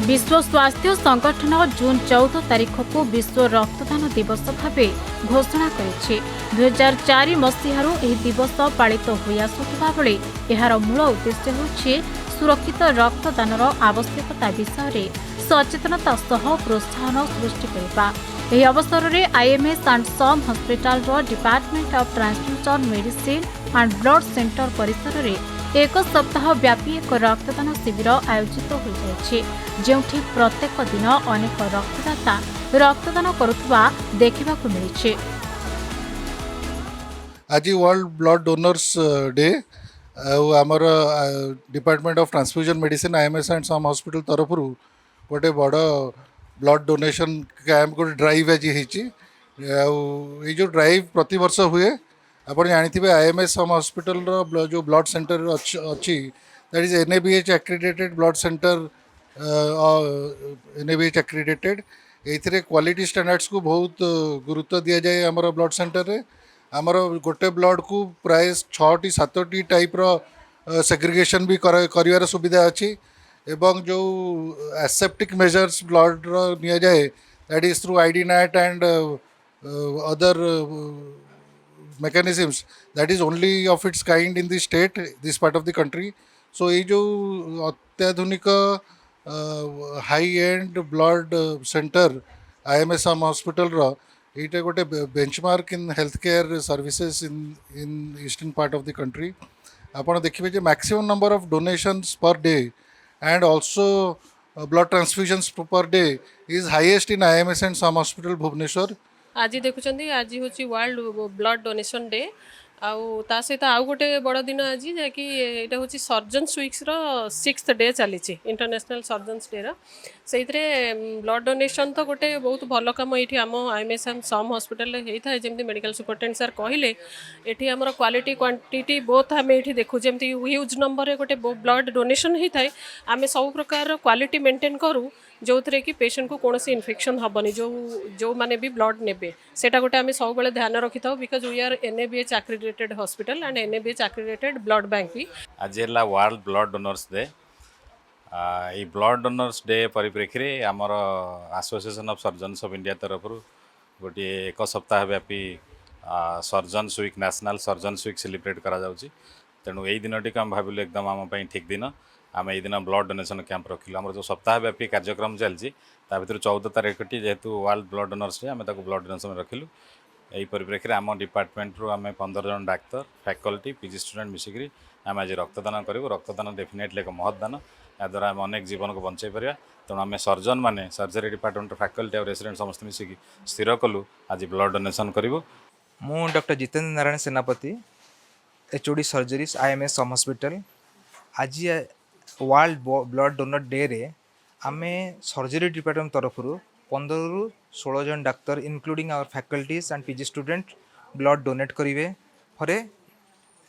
विश्व स्वास्थ्य संगठन जून 14 तारिख को विश्व रक्तदान दिवस भाव घोषणा करिछि। 2004 मसीहारू एही दिवस पालित होई आसुथिबा बेले एहार मूल उद्देश्य होछि सुरक्षित रक्तदानर आवश्यकता विषय रे सचेतनता सह प्रोत्साहन सृष्टि करबा। एही अवसर रे आईएमएस एंड सम हॉस्पिटल रो department of transfusion medicine and blood centre परिसर रे एक सप्ताह व्यापी एक रक्तदान शिविर आयोजित हो जाइछि, जेउठी प्रत्येक दिन अनेक रक्तदाता रक्तदान करुवा देखिबाकु मिलिछि। आज वर्ल्ड ब्लड डोनर्स डे आमर department of transfusion medicine IMS and SUM hospital तरफ गोटे बड़ ब्लड डोनेशन कैंप गोटे ड्राइव आज ये जो ड्राइव प्रति वर्ष हुए आपण जानी आईएमएस सम हॉस्पिटल जो ब्लड सेंटर अच्छी that is NABH accredited blood centre NABH accredited ये क्वालिटी स्टैंडर्ड्स को बहुत गुरुत्व दि जाए आमर ब्लड सेंटर रे। आमर गोटे ब्लड को प्राय 6टी 7टी टाइप रो सेग्रीगेशन भी कर सुविधा अच्छी एवं जो एसेप्टिक मेजर्स ब्लड रो निया जाए that is through ID net and other mechanisms that is only of its kind in the state, this part of the country. So ये जो अत्याधुनिक high end blood centre IMS hospital रो ये गोटे benchmark in health care services in eastern part of the country. आपड़ देखिए जे maximum number of donations per day and also blood transfusions per day is highest in IMS and SUM hospital Bhubaneswar. आज देखुं आज हूँ वर्ल्ड ब्लड डोनेशन डे ता सहित आउ गोटे बड़ दिन आज जैकि यहाँ हूँ सर्जन्स वीक्स 6th डे चली इंटरनेशनल सर्जन्स डे से ब्लड डोनेशन तो गोटे बहुत भल कम ये आम आईएमएस एंड सम हॉस्पिटल होता है जमी मेडिकल सुपरिटेडेंट सर कहले ये आमर क्वालिटी क्वांटिटी बोथ आम ये देखू जमी ह्यूज नंबर गोटे ब्लड डोनेशन होता है आम सब प्रकार क्वालिटी मेंटेन करूँ जो थे कि पेशेंट को कौन इन्फेक्शन हेनी जो माने भी ब्लड ने सेटा गोटे आम सब ध्यान रखी था because we are NABH accredited hospital and NABH accredited blood bank भी। आज है वर्ल्ड ब्लड डोनर्स डे। ये ब्लड डोनर्स डे परिप्रेक्षी में आमर association of surgeons of India तरफ गोटे एक सप्ताह व्यापी surgeons week national surgeons week celebrate करा जाउची। तेणु यही दिन टी आम भाविलु एकदम आम ठीक दिन आम ये दिन ब्लड डोनेशन कैंप रखिलु। आम जो सप्ताह व्यापी कार्यक्रम चलती भर 14 तारीख जेहेतु वर्ल्ड ब्लड डोनर्स डे आम ब्लड डोनेशन रखिलु। यही परिप्रेक्षी में आम डिपार्टमेंट रू आम 15 जन डाक्तर फैकल्टी पीजी स्टूडेंट मिसिकी आम आज रक्तदान करूँ। रक्तदान डेफिनेटली एक महत्दान याद्वारा आम अनेक जीवन को बचाई पार। तेणु आम सर्जन मैंने सर्जरी डिपार्टमेंट फैकल्टी और रेसिडेंट समस्त मिसिकी स्थिर कलु आज ब्लड डोनेशन करूँ। मु doctor Jitendra Narayan Senapati HOD surgeries IMS SUM hospital. आज वर्ल्ड ब्लड डोनर डे रे आमे सर्जरी डिपार्टमेंट तरफ 15 ରୁ 16 जन doctor including our faculties and PG student blood donate करेंगे for a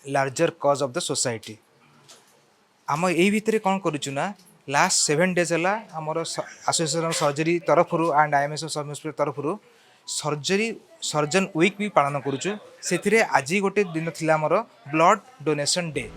larger cause of the society. आम यही भितर कौन करूँ लास्ट 7 days है आमर एसोसिएशन सर्जरी तरफ एंड आईएमएस सब हॉस्पिटल तरफ सर्जरी सर्जन वीक भी पालन करूँ। से आज गोटे दिन थी आमर ब्लड डोनेशन डे।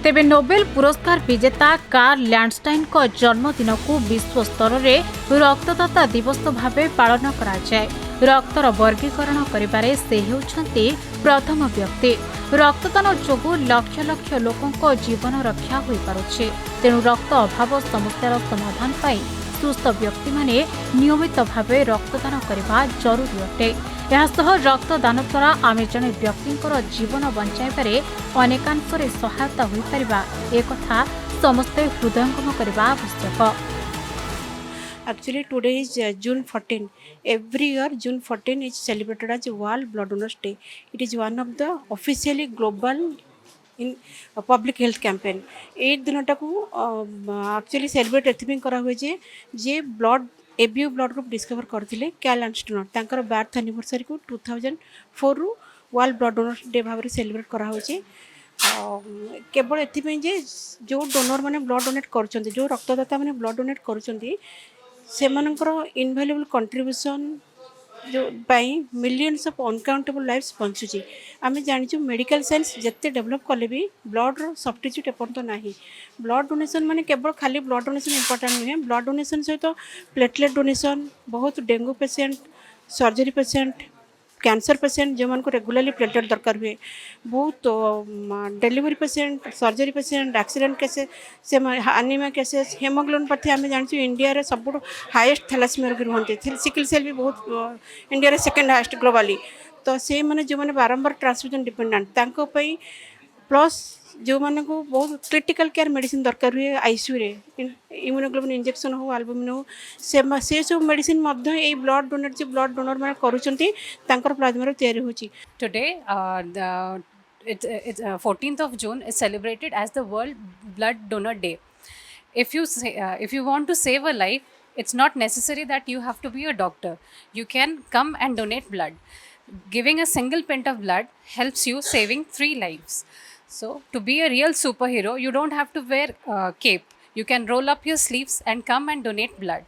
तेबे नोबेल पुरस्कार विजेता कार्ल लैंडस्टाइन को जन्मदिन को विश्व स्तर रे रक्तदाता दिवस भावे पालन करा जाए। रक्तर वर्गीकरण करिबारे से हेउछन्ति प्रथम व्यक्ति। रक्तदान जोगु लक्ष लक्ष लोकंको जीवन रक्षा होई पारुछि। तेणु रक्त अभाव समस्यार समाधान पाई सुस्थ व्यक्ति माने नियमित भावे रक्तदान करबा जरूरी अटे। यासह रक्तदान द्वारा आमे जने व्यक्तिंकर जीवन बंचाइबारे अनेकांशरे सहायता होई परिबा एक कथा समस्ते हृदयंगम करबा आवश्यक। Actually, today is June 14. Every year, June 14 is celebrated as World Blood Donors Day. It is one of the officially global in public health campaign. ये दिनटा को actually celebrate एथिपिंग करा हुए जे blood ABO blood group discover करथिले Karl लैंडस्टाइन तांकर birth anniversary को 2004 रु world blood donor day भाव celebrate करा होचे। केवल एथिपे जे जो डोनर माने ब्लड डोनेट करछन्ती जो रक्तदाता माने ब्लड डोनेट करछन्ती सेमानकर इनवैल्यूएबल कंट्रीब्यूशन जो मिलियंस ऑफ अनकाउंटेबल लाइफ्स बंचुची आम जानी मेडिकल साइंस जिते डेवलप कले भी ब्लड सब्स्टिट्यूट एपर्त ना ब्लड डोनेशन माने केवल खाली ब्लड डोनेशन इंपोर्टेंट नुहे ब्लड डोनेशन सहित प्लेटलेट डोनेशन बहुत dengue patient surgery patient cancer patient जो मानको रेगुलरली प्लेटलेट दरकार हुए बहुत delivery patient surgery patient accident cases से एनीमिया केसेस हेमोग्लोबिन आम जानी इंडिया रे सब हाईएस्ट थैलासेमिया रोगी रुहते सिकल सेल भी बहुत इंडिया रे सेकेंड हाईएस्ट ग्लोबली तो से मैंने जो मैंने बारंबार ट्रांसफ्यूजन डिपेंडेंट प्लस जो माने को बहुत क्रिटिकल केयर मेडिसिन दरकार हुए आईसीयू रे इम्यूनोग्लोबिन इंजेक्शन हो एल्बुमिन हो से सब मेडिसिन ब्लड डोनेट जो ब्लड डोनर मैंने कर प्लाज्मा तैयारी होची Today, it's 14th of June is celebrated as the World Blood Donor Day. If you want to save a life, it's not necessary that you have to be a doctor. You can come and donate blood. Giving a single pint of blood helps you saving 3 lives. So, to be a real superhero, you don't have to wear cape. You can roll up your sleeves and come and donate blood.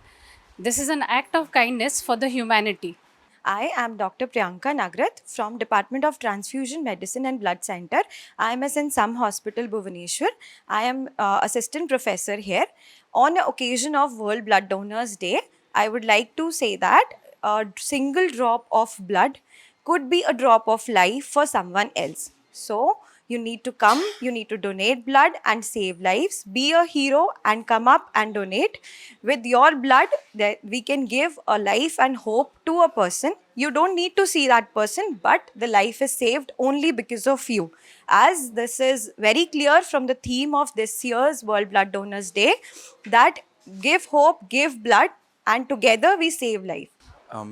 This is an act of kindness for the humanity. I am Dr. Priyanka Nagrat from Department of Transfusion Medicine and Blood Center, IMS in Some Hospital, Bhubaneswar. I am assistant professor here. On the occasion of World Blood Donors Day, I would like to say that a single drop of blood could be a drop of life for someone else. So, you need to come, you need to donate blood and save lives. Be a hero and come up and donate. With your blood, that we can give a life and hope to a person. You don't need to see that person, but the life is saved only because of you. As this is very clear from the theme of this year's World Blood Donors Day, that give hope, give blood, and together we save life.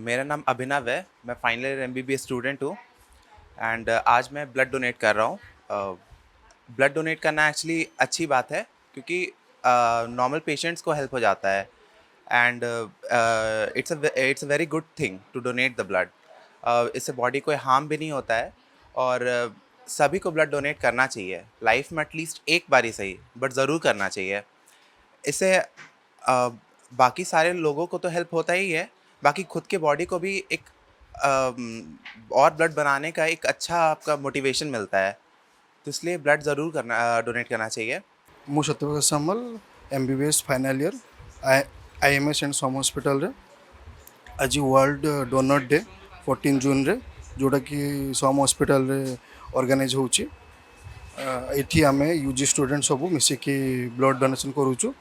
मेरा नाम अभिनव है, मैं final year MBBS student हूँ and आज मैं blood donate कर रहा हूँ. ब्लड डोनेट करना एक्चुअली अच्छी बात है क्योंकि नॉर्मल पेशेंट्स को हेल्प हो जाता है and it's a very good thing to donate the blood. इससे बॉडी कोई हार्म भी नहीं होता है और सभी को ब्लड डोनेट करना चाहिए लाइफ में एटलीस्ट एक बार ही सही बट ज़रूर करना चाहिए. इससे बाकी सारे लोगों को तो हेल्प होता ही है, बाकी खुद के बॉडी को भी एक और ब्लड बनाने का एक अच्छा आपका मोटिवेशन मिलता है, तो इसलिए ब्लड ज़रूर डोनेट करना चाहिए. मु Satyaprakash Samal MBBS final year IMS and SUM hospital रे आज वर्ल्ड डोनर डे 14 जून रे जोटा कि सम हॉस्पिटल रे ऑर्गेनाइज होची. एठी आमे UG स्टूडेंट सब मिसिकी ब्लड डोनेशन करूछु.